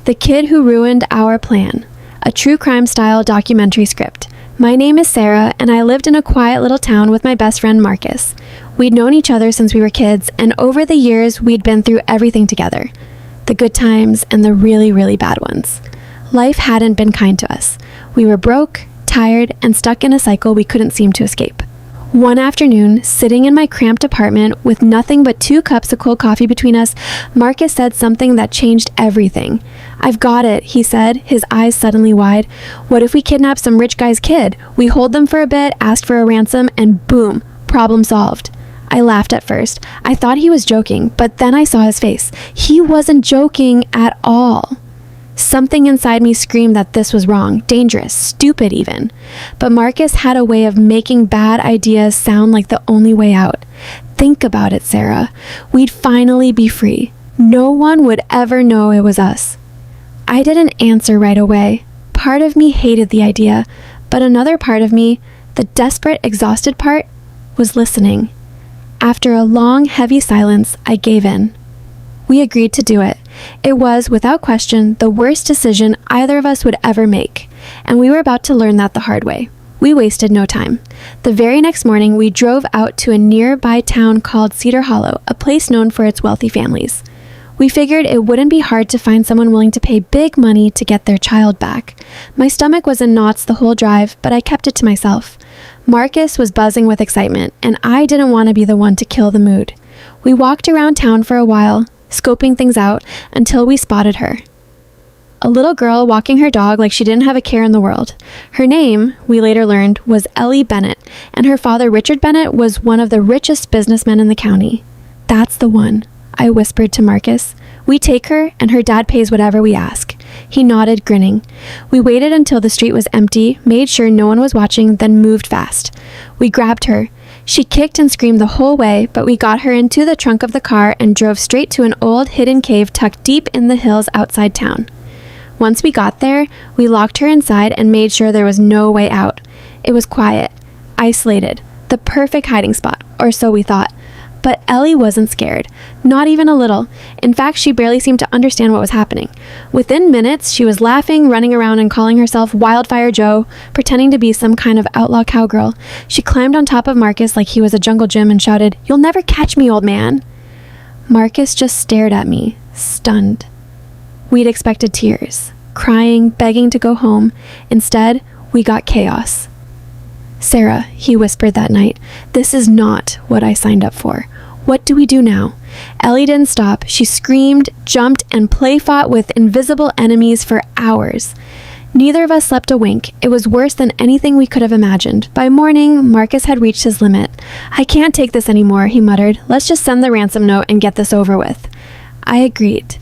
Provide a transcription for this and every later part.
The Kid Who Ruined Our Plan, a true crime-style documentary script. My name is Sarah, and I lived in a quiet little town with my best friend Marcus. We'd known each other since we were kids, and over the years, we'd been through everything together. The good times and the really, really bad ones. Life hadn't been kind to us. We were broke, tired, and stuck in a cycle we couldn't seem to escape. One afternoon, sitting in my cramped apartment with nothing but 2 cups of cold coffee between us, Marcus said something that changed everything. "I've got it," he said, his eyes suddenly wide. "What if we kidnap some rich guy's kid? We hold them for a bit, ask for a ransom, and boom, problem solved." I laughed at first. I thought he was joking, but then I saw his face. He wasn't joking at all. Something inside me screamed that this was wrong, dangerous, stupid even. But Marcus had a way of making bad ideas sound like the only way out. Think about it, Sarah. We'd finally be free. No one would ever know it was us. I didn't answer right away. Part of me hated the idea, but another part of me, the desperate, exhausted part, was listening. After a long, heavy silence, I gave in. We agreed to do it. It was, without question, the worst decision either of us would ever make, and we were about to learn that the hard way. We wasted no time. The very next morning, we drove out to a nearby town called Cedar Hollow, a place known for its wealthy families. We figured it wouldn't be hard to find someone willing to pay big money to get their child back. My stomach was in knots the whole drive, but I kept it to myself. Marcus was buzzing with excitement, and I didn't want to be the one to kill the mood. We walked around town for a while, scoping things out, until we spotted her. A little girl walking her dog like she didn't have a care in the world. Her name, we later learned, was Ellie Bennett, and her father, Richard Bennett, was one of the richest businessmen in the county. "That's the one," I whispered to Marcus. "We take her, and her dad pays whatever we ask." He nodded, grinning. We waited until the street was empty, made sure no one was watching, then moved fast. We grabbed her. She kicked and screamed the whole way, but we got her into the trunk of the car and drove straight to an old hidden cave tucked deep in the hills outside town. Once we got there, we locked her inside and made sure there was no way out. It was quiet, isolated, the perfect hiding spot, or so we thought. But Ellie wasn't scared, not even a little. In fact, she barely seemed to understand what was happening. Within minutes, she was laughing, running around, and calling herself Wildfire Joe, pretending to be some kind of outlaw cowgirl. She climbed on top of Marcus like he was a jungle gym and shouted, "You'll never catch me, old man." Marcus just stared at me, stunned. We'd expected tears, crying, begging to go home. Instead, we got chaos. "Sarah," he whispered that night, "this is not what I signed up for. What do we do now?" Ellie didn't stop. She screamed, jumped, and play fought with invisible enemies for hours. Neither of us slept a wink. It was worse than anything we could have imagined. By morning, Marcus had reached his limit. "I can't take this anymore," he muttered. "Let's just send the ransom note and get this over with." I agreed.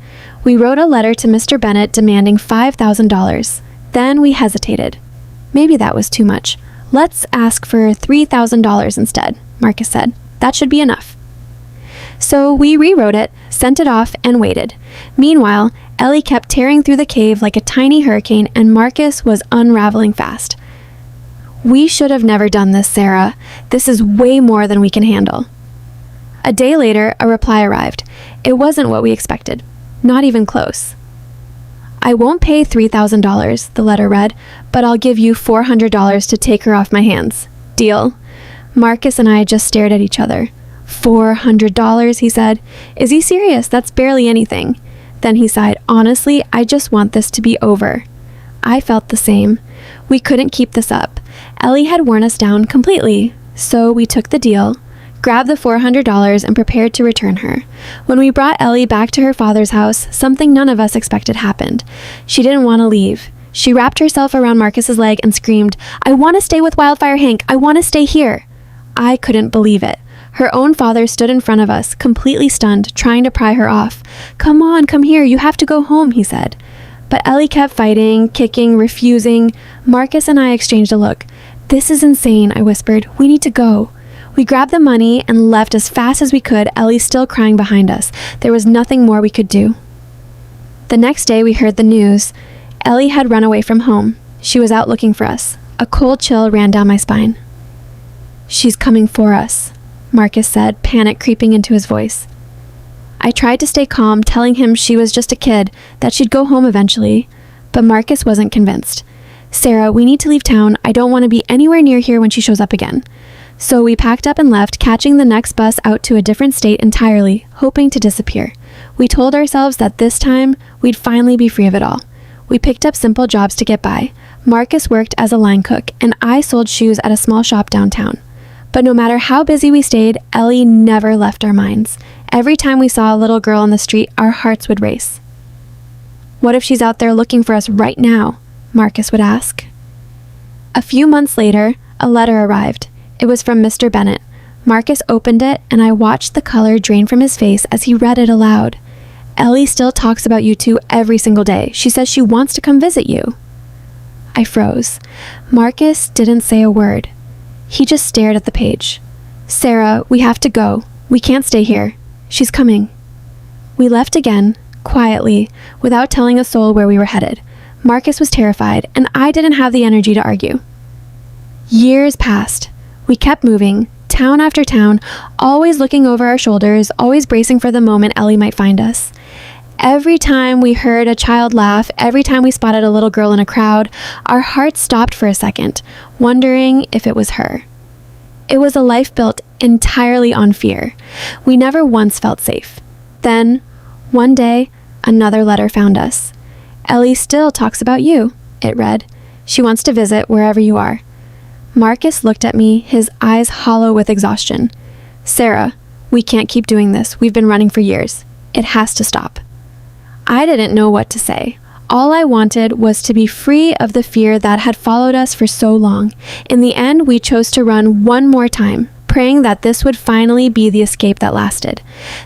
We wrote a letter to Mr. Bennett demanding $5,000. Then we hesitated. Maybe that was too much. "Let's ask for $3,000 instead," Marcus said. "That should be enough." So we rewrote it, sent it off, and waited. Meanwhile, Ellie kept tearing through the cave like a tiny hurricane, and Marcus was unraveling fast. "We should have never done this, Sarah. This is way more than we can handle." A day later, a reply arrived. It wasn't what we expected. Not even close. "I won't pay $3,000, the letter read, but I'll give you $400 to take her off my hands. Deal?" Marcus and I just stared at each other. $400, he said. "Is he serious? That's barely anything." Then he sighed, "Honestly, I just want this to be over." I felt the same. We couldn't keep this up. Ellie had worn us down completely. So we took the deal, grabbed the $400, and prepared to return her. When we brought Ellie back to her father's house, something none of us expected happened. She didn't want to leave. She wrapped herself around Marcus's leg and screamed, "I want to stay with Wildfire Hank. I want to stay here." I couldn't believe it. Her own father stood in front of us, completely stunned, trying to pry her off. "Come on, come here. You have to go home," he said. But Ellie kept fighting, kicking, refusing. Marcus and I exchanged a look. "This is insane," I whispered. "We need to go." We grabbed the money and left as fast as we could, Ellie still crying behind us. There was nothing more we could do. The next day we heard the news. Ellie had run away from home. She was out looking for us. A cold chill ran down my spine. "She's coming for us," Marcus said, panic creeping into his voice. I tried to stay calm, telling him she was just a kid, that she'd go home eventually. But Marcus wasn't convinced. "Sarah, we need to leave town. I don't want to be anywhere near here when she shows up again." So we packed up and left, catching the next bus out to a different state entirely, hoping to disappear. We told ourselves that this time, we'd finally be free of it all. We picked up simple jobs to get by. Marcus worked as a line cook, and I sold shoes at a small shop downtown. But no matter how busy we stayed, Ellie never left our minds. Every time we saw a little girl on the street, our hearts would race. "What if she's out there looking for us right now?" Marcus would ask. A few months later, a letter arrived. It was from Mr. Bennett. Marcus opened it, and I watched the color drain from his face as he read it aloud. "Ellie still talks about you two every single day. She says she wants to come visit you." I froze. Marcus didn't say a word. He just stared at the page. "Sarah, we have to go. We can't stay here. She's coming." We left again, quietly, without telling a soul where we were headed. Marcus was terrified, and I didn't have the energy to argue. Years passed. We kept moving, town after town, always looking over our shoulders, always bracing for the moment Ellie might find us. Every time we heard a child laugh, every time we spotted a little girl in a crowd, our hearts stopped for a second, wondering if it was her. It was a life built entirely on fear. We never once felt safe. Then, one day, another letter found us. "Ellie still talks about you," it read. "She wants to visit wherever you are." Marcus looked at me, his eyes hollow with exhaustion. "Sarah, we can't keep doing this. We've been running for years. It has to stop." I didn't know what to say. All I wanted was to be free of the fear that had followed us for so long. In the end, we chose to run one more time, praying that this would finally be the escape that lasted.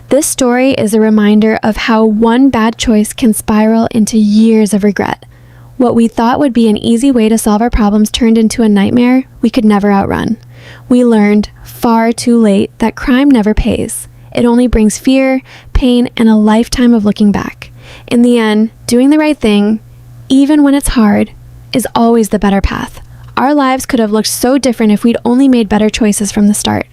This story is a reminder of how one bad choice can spiral into years of regret. What we thought would be an easy way to solve our problems turned into a nightmare we could never outrun. We learned, far too late, that crime never pays. It only brings fear, pain, and a lifetime of looking back. In the end, doing the right thing, even when it's hard, is always the better path. Our lives could have looked so different if we'd only made better choices from the start.